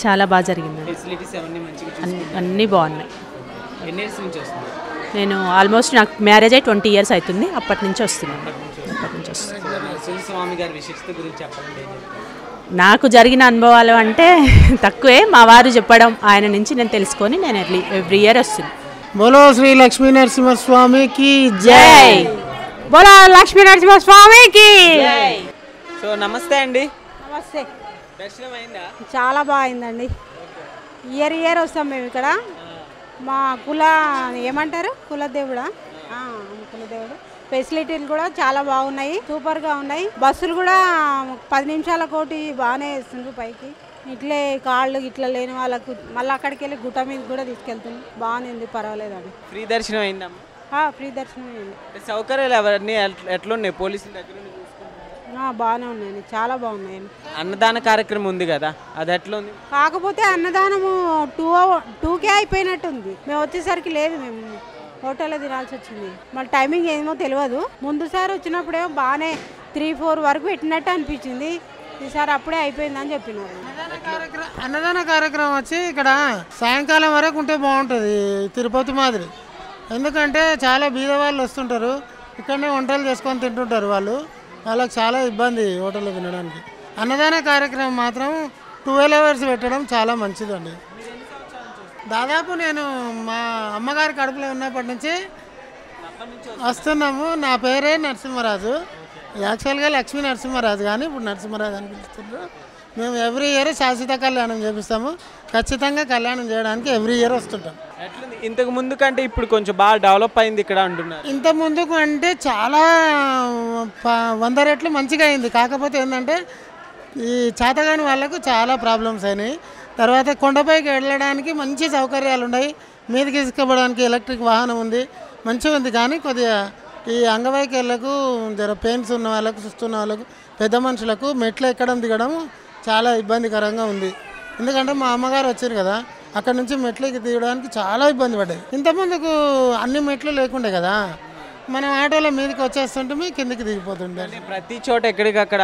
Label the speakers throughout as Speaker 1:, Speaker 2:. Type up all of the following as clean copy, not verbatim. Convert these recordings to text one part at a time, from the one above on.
Speaker 1: చాలా బాగా జరిగింది.
Speaker 2: ఫెసిలిటీస్ అవన్నీ మంచిగా చూసుకుంటారు.
Speaker 1: అన్నీ బాగున్నాయి.
Speaker 2: ఎన్ని ఇయర్స్ నుంచి వస్తుంది?
Speaker 1: నేను ఆల్మోస్ట్ నాకు మ్యారేజ్ అయ్యి 20 years అవుతుంది. అప్పటి నుంచి వస్తున్నాను.
Speaker 2: స్వామి గారి విశిష్టత గురించి చెప్పండి.
Speaker 1: నాకు జరిగిన అనుభవాలు అంటే తక్కువే, మా వారు చెప్పడం ఆయన నుంచి నేను తెలుసుకొని నేను ఎవ్రీ ఇయర్ వస్తున్నాను.
Speaker 3: బోలో శ్రీ లక్ష్మీ నరసింహస్వామికి జై.
Speaker 1: బోలో లక్ష్మీ నరసింహస్వామికి.
Speaker 2: సో నమస్తే అండి.
Speaker 4: నమస్తే.
Speaker 2: దర్శనం అయిందా?
Speaker 4: చాలా బాగుందండి. ఇయర్ వస్తాం మేము ఇక్కడ. మా ఏమంటారు కులదేవుడా, కులదేవుడు. ఫెసిలిటీలు కూడా చాలా బాగున్నాయి, సూపర్గా ఉన్నాయి. బస్సులు కూడా 10 నిమిషాల కోటి బాగానే వేస్తుండ్రు పైకి. ఇట్లే కాళ్ళు ఇట్లా లేని వాళ్ళకు మళ్ళీ అక్కడికి వెళ్ళి గుట్ట మీద కూడా తీసుకెళ్తుంది. బాగానే ఉంది, పర్వాలేదండి.
Speaker 2: ఫ్రీ దర్శనం అయిందమ్మా?
Speaker 4: ఫ్రీ దర్శనం అయింది.
Speaker 2: సౌకర్యాలు ఎవరిని ఎట్లున్నాయి? పోలీసుల దగ్గర
Speaker 4: బాగానే ఉన్నాయండి, చాలా బాగున్నాయండి.
Speaker 2: అన్నదాన కార్యక్రమం ఉంది కదా, అది ఎట్లా ఉంది?
Speaker 4: కాకపోతే అన్నదానము 2కే అయిపోయినట్టుంది. మేము వచ్చేసరికి లేదు, మేము హోటల్లో తినాల్సి వచ్చింది. మళ్ళీ టైమింగ్ ఏమో తెలియదు. ముందుసారి వచ్చినప్పుడేమో బాగానే 3-4 వరకు పెట్టినట్టు అనిపించింది. ఈసారి అప్పుడే అయిపోయిందని చెప్పినారు.
Speaker 3: అన్నదాన కార్యక్రమం వచ్చి ఇక్కడ సాయంకాలం వరకు ఉంటే బాగుంటుంది, తిరుపతి మాదిరి. ఎందుకంటే చాలా బీద వాళ్ళు వస్తుంటారు, ఇక్కడనే వంటలు చేసుకొని తింటుంటారు. వాళ్ళకి చాలా ఇబ్బంది హోటల్లో తినడానికి. అన్నదాన కార్యక్రమం మాత్రం 12 hours పెట్టడం చాలా మంచిదండి. దాదాపు నేను మా అమ్మగారి కడుపులో ఉన్నప్పటి నుంచి వస్తున్నాము. నా పేరే నరసింహరాజు, యాక్చువల్గా లక్ష్మీ నరసింహరాజు, కానీ ఇప్పుడు నరసింహరాజు అని పిలుస్తున్నారు. మేము ఎవ్రీ ఇయర్ శాశ్వత కళ్యాణం చేపిస్తాము. ఖచ్చితంగా కళ్యాణం చేయడానికి ఎవ్రీ ఇయర్ వస్తుంటాం.
Speaker 2: ఇంతకు ముందు కంటే ఇప్పుడు కొంచెం బాగా డెవలప్ అయింది ఇక్కడ అంటున్నారు.
Speaker 3: ఇంత ముందుకు అంటే చాలా 100 రెట్లు మంచిగా అయింది. కాకపోతే ఏంటంటే ఈ చేతగాని వాళ్ళకు చాలా ప్రాబ్లమ్స్ అయినాయి. తర్వాత కొండపైకి వెళ్ళడానికి మంచి సౌకర్యాలు ఉన్నాయి, మీదకి తీసుకుపోవడానికి ఎలక్ట్రిక్ వాహనం ఉంది, మంచిగా ఉంది. కానీ కొద్దిగా ఈ అంగవైకల్యులకు, జర పెయిన్స్ ఉన్న వాళ్ళకు, చూస్తున్న వాళ్ళకు, పెద్ద మనుషులకు మెట్లు ఎక్కడం దిగడం చాలా ఇబ్బందికరంగా ఉంది. ఎందుకంటే మా అమ్మగారు వచ్చారు కదా, అక్కడ నుంచి మెట్లకి దిగడానికి చాలా ఇబ్బంది పడ్డాయి. ఇంతకుముందుకు అన్ని మెట్లు లేకుండే కదా, మనం ఆటోలో మీదకి వచ్చేస్తుంటే కిందకి దిగిపోతుండే.
Speaker 2: ప్రతి చోట ఎక్కడికక్కడ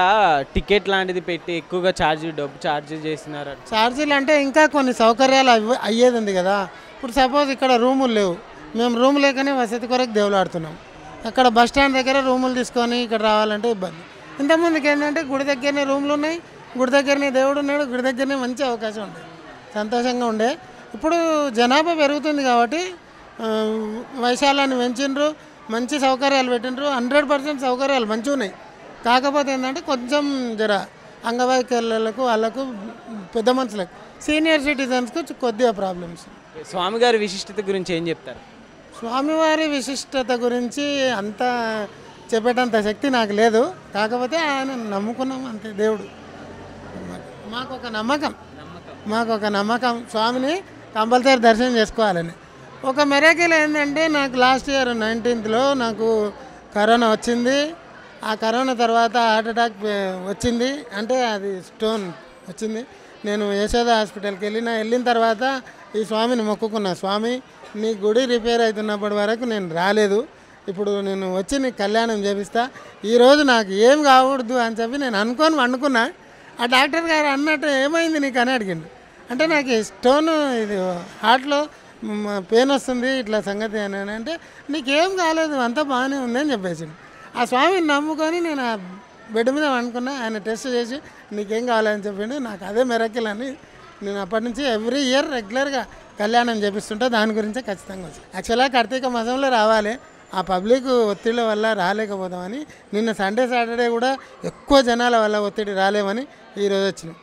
Speaker 2: టికెట్ లాంటిది పెట్టి ఎక్కువగా డబ్బు ఛార్జ్ చేస్తున్నారు.
Speaker 3: ఛార్జీలు అంటే ఇంకా కొన్ని సౌకర్యాలు అయ్యేది ఉంది కదా. ఇప్పుడు సపోజ్ ఇక్కడ రూములు లేవు, మేము రూమ్ లేకనే వసతి కొరకు దేవులాడుతున్నాం. అక్కడ బస్ స్టాండ్ దగ్గర రూములు తీసుకొని ఇక్కడ రావాలంటే ఇబ్బంది. ఇంతకుముందుకు ఏంటంటే గుడి దగ్గరనే రూములు ఉన్నాయి, గుడి దగ్గరనే దేవుడు ఉన్నాడు, గుడి దగ్గరనే మంచి అవకాశం ఉండే, సంతోషంగా ఉండే. ఇప్పుడు జనాభా పెరుగుతుంది కాబట్టి వైశాల్యాన్ని పెంచిండ్రు, మంచి సౌకర్యాలు పెట్టిండ్రు. 100% సౌకర్యాలు మంచిగా ఉన్నాయి. కాకపోతే ఏంటంటే కొంచెం జర అంగవైకల్యులకు, వాళ్ళకు, పెద్ద మనుషులకు, సీనియర్ సిటిజన్స్కు కొద్దిగా ప్రాబ్లమ్స్.
Speaker 2: స్వామివారి విశిష్టత గురించి ఏం చెప్తారు?
Speaker 3: స్వామివారి విశిష్టత గురించి అంత చెప్పేటంత శక్తి నాకు లేదు. కాకపోతే ఆయన నమ్ముకున్నాం అంతే, దేవుడు. మాకొక నమ్మకం స్వామిని కంపల్సరీ దర్శనం చేసుకోవాలని. ఒక మెరేకిల్ ఏంటంటే, నాకు లాస్ట్ ఇయర్ 19th నాకు కరోనా వచ్చింది. ఆ కరోనా తర్వాత హార్ట్ అటాక్ వచ్చింది, అంటే అది స్టోన్ వచ్చింది. నేను యశోద హాస్పిటల్కి వెళ్ళిన తర్వాత ఈ స్వామిని మొక్కుకున్నా, స్వామి నీ గుడి రిపేర్ అవుతున్నప్పటి వరకు నేను రాలేదు, ఇప్పుడు నేను వచ్చి నీకు కళ్యాణం చేపిస్తా, ఈరోజు నాకు ఏం కాకూడదు అని చెప్పి నేను అనుకొని వండుకున్నా. ఆ డాక్టర్ గారు అన్నట్టు ఏమైంది నీకు అని అడిగిండు. అంటే నాకు స్టోన్, ఇది హార్ట్లో పెయిన్ వస్తుంది, ఇట్లా సంగతి అని అంటే, నీకేం కాలేదు, అంతా బాగానే ఉంది అని చెప్పేసింది. ఆ స్వామిని నమ్ముకొని నేను ఆ బెడ్ మీద వండుకున్నా. ఆయన టెస్ట్ చేసి నీకేం కావాలని చెప్పిండు. నాకు అదే మెరకిల్ అని నేను అప్పటి నుంచి ఎవ్రీ ఇయర్ రెగ్యులర్గా కళ్యాణం చేపిస్తుంటా. దాని గురించే ఖచ్చితంగా వచ్చి యాక్చువల్గా కార్తీక మాసంలో రావాలి, ఆ పబ్లిక్ ఒత్తిళ్ళ వల్ల రాలేకపోతామని. నిన్న సండే సాటర్డే కూడా ఎక్కువ జనాల వల్ల ఒత్తిడి రాలేమని ఈరోజు వచ్చినాం.